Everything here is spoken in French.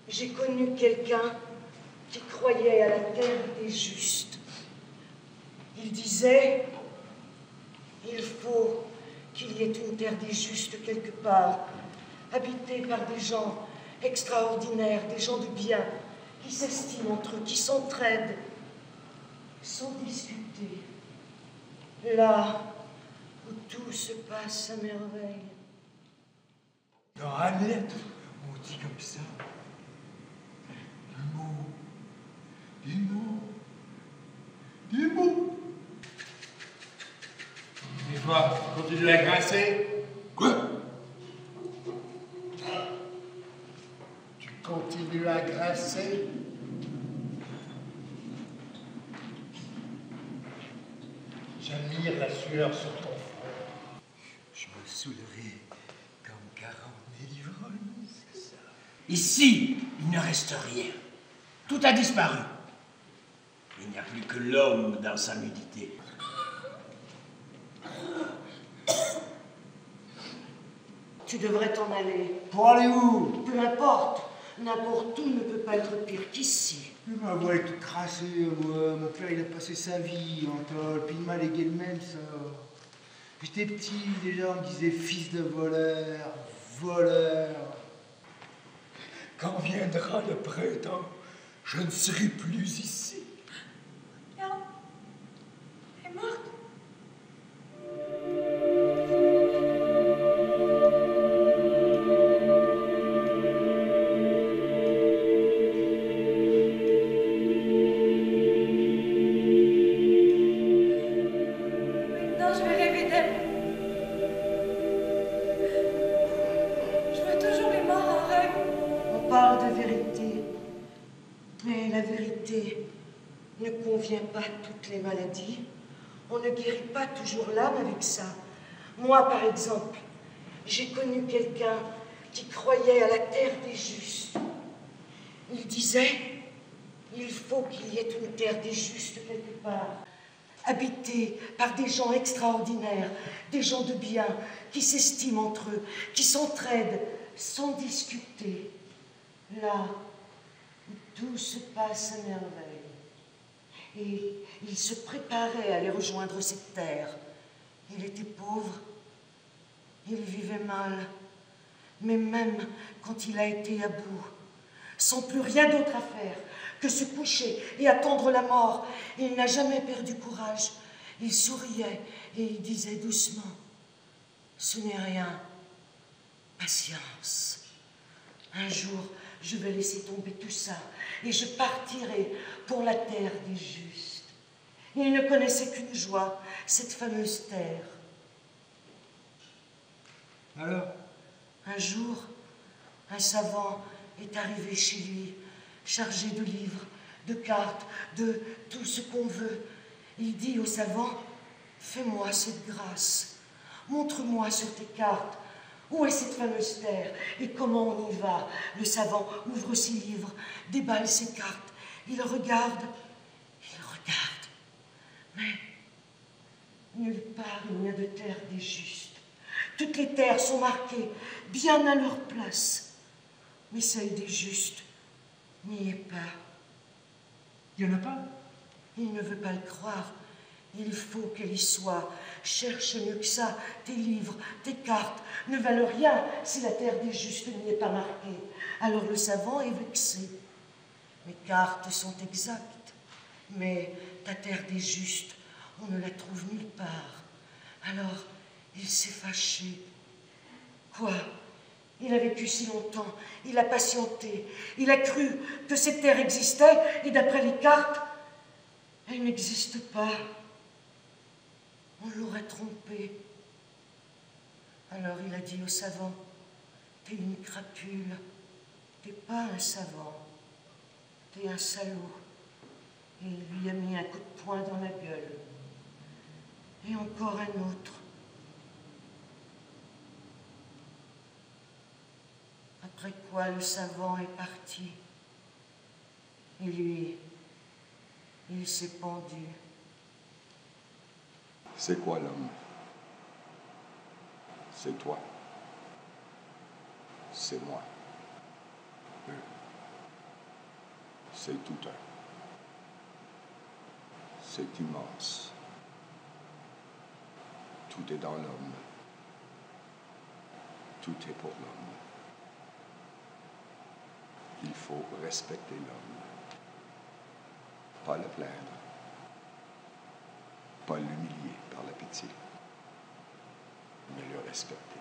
J'ai connu quelqu'un qui croyait à la terre des justes. Il disait, il faut qu'il y ait une terre des justes quelque part, habitée par des gens extraordinaires, des gens de bien, qui s'estiment entre eux, qui s'entraident, sans discuter. Là où tout se passe à merveille. Dans Hamlet, on dit comme ça. Des mots. Et toi, tu continues à grincer? Quoi? Tu continues à grincer? J'admire la sueur sur ton front. Je me saoulerai comme 40 délivreuses, c'est ça. Ici, il ne reste rien. Tout a disparu. Il n'y a plus que l'homme dans sa nudité. Tu devrais t'en aller. Pour aller où? Peu importe. N'importe où ne peut pas être pire qu'ici. Ma voix est toute crassée, moi. Mon père, il a passé sa vie en tôle, puis il m'a légué le même sort. J'étais petit, déjà, on me disait fils de voleur, voleur. Quand viendra le printemps, je ne serai plus ici. Non. Elle est morte. Ne convient pas à toutes les maladies. On ne guérit pas toujours l'âme avec ça. Moi, par exemple, j'ai connu quelqu'un qui croyait à la terre des justes. Il disait, il faut qu'il y ait une terre des justes quelque part, habitée par des gens extraordinaires, des gens de bien, qui s'estiment entre eux, qui s'entraident sans discuter. Là où tout se passe à merveille. Et il se préparait à aller rejoindre cette terre. Il était pauvre, il vivait mal, mais même quand il a été à bout, sans plus rien d'autre à faire que se coucher et attendre la mort, il n'a jamais perdu courage. Il souriait et il disait doucement, « Ce n'est rien, patience. Un jour, je vais laisser tomber tout ça et je partirai pour la terre des justes. » Il ne connaissait qu'une joie, cette fameuse terre. Alors? Un jour, un savant est arrivé chez lui, chargé de livres, de cartes, de tout ce qu'on veut. Il dit au savant, « Fais-moi cette grâce, montre-moi sur tes cartes où est cette fameuse terre et comment on y va. » Le savant ouvre ses livres, déballe ses cartes, il regarde, mais nulle part il n'y a de terre des justes. Toutes les terres sont marquées, bien à leur place, mais celle des justes n'y est pas. Il n'y en a pas? Il ne veut pas le croire. Il faut qu'elle y soit. Cherche mieux que ça. Tes livres, tes cartes ne valent rien si la terre des justes n'y est pas marquée. Alors le savant est vexé. Mes cartes sont exactes, mais ta terre des justes, on ne la trouve nulle part. Alors il s'est fâché. Quoi? Il a vécu si longtemps, il a patienté, il a cru que cette terre existait, et d'après les cartes, elle n'existe pas. On l'aurait trompé. Alors il a dit au savant, « T'es une crapule, t'es pas un savant, t'es un salaud. » Et il lui a mis un coup de poing dans la gueule. Et encore un autre. Après quoi le savant est parti. Et lui, il s'est pendu. C'est quoi l'homme? C'est toi. C'est moi. Eux. C'est tout un. C'est immense. Tout est dans l'homme. Tout est pour l'homme. Il faut respecter l'homme. Pas le plaindre. Pas l'humilier par la pitié. Mais le respecter.